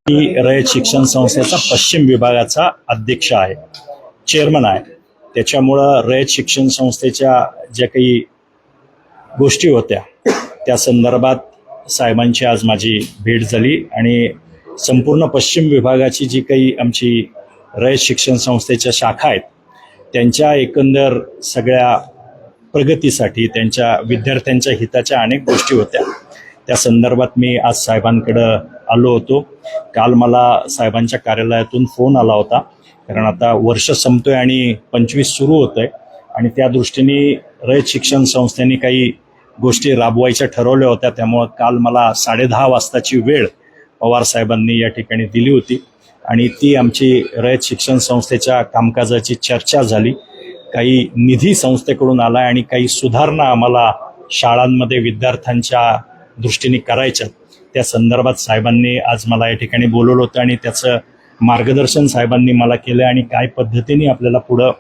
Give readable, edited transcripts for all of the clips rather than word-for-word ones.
मी रयत शिक्षण संस्थेचा पश्चिम विभागाचा अध्यक्ष आहे, चेअरमन आहे. त्याच्यामुळं रयत शिक्षण संस्थेच्या ज्या काही गोष्टी होत्या त्या संदर्भात साहेबांची आज माझी भेट झाली आणि संपूर्ण पश्चिम विभागाची जी काही आमची रयत शिक्षण संस्थेच्या शाखा आहेत त्यांच्या एकंदर सगळ्या प्रगतीसाठी, त्यांच्या विद्यार्थ्यांच्या हिताच्या अनेक गोष्टी होत्या. त्या संदर्भात मी आज साहेबांकडं आलो होतो. काल मला साहेबांच्या कार्यालयातून फोन आला होता, कारण आता वर्ष संपतोय आणि 25 सुरू होतंय आणि त्या दृष्टीने रयत शिक्षण संस्थेने काही गोष्टी राबवायच्या ठरवल्या होत्या. त्यामुळं काल मला 10:30 वाजताची वेळ पवार साहेबांनी या ठिकाणी दिली होती आणि ती आमची रयत शिक्षण संस्थेच्या कामकाजाची चर्चा झाली. काही निधी संस्थेकडून आला आणि काही सुधारणा आम्हाला शाळांमध्ये विद्यार्थ्यांच्या दृष्टीने करायच्या, त्या संदर्भात साहेबांनी आज मला या ठिकाणी बोलवलं होतं आणि त्याचं मार्गदर्शन साहेबांनी मला केलं आणि काय पद्धतीने आपल्याला पुढं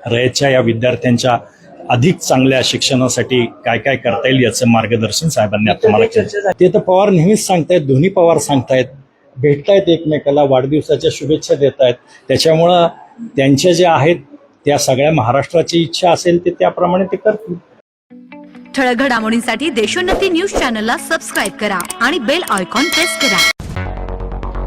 रयतच्या या विद्यार्थ्यांच्या अधिक चांगल्या शिक्षणासाठी काय काय करता येईल याचं मार्गदर्शन साहेबांनी आता मला केलं. ते तर पवार नेहमीच सांगतायत, दोन्ही पवार सांगतायत, भेटतायत एकमेकाला, वाढदिवसाच्या शुभेच्छा देत आहेत. त्याच्यामुळं त्यांच्या ज्या आहेत त्या सगळ्या महाराष्ट्राची इच्छा असेल ते त्याप्रमाणे ते करतील. ठळक घडामोडींसाठी देशोन्नती न्यूज चॅनलला सबस्क्राईब करा आणि बेल आयकॉन प्रेस करा.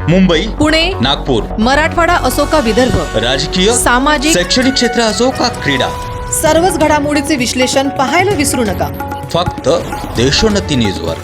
मुंबई, पुणे, नागपूर, मराठवाडा असो का विदर्भ, राजकीय, सामाजिक, शैक्षणिक क्षेत्र असो का क्रीडा, सर्वच घडामोडीचे विश्लेषण पाहायला विसरू नका. फक्त देशोन्नती न्यूजवर.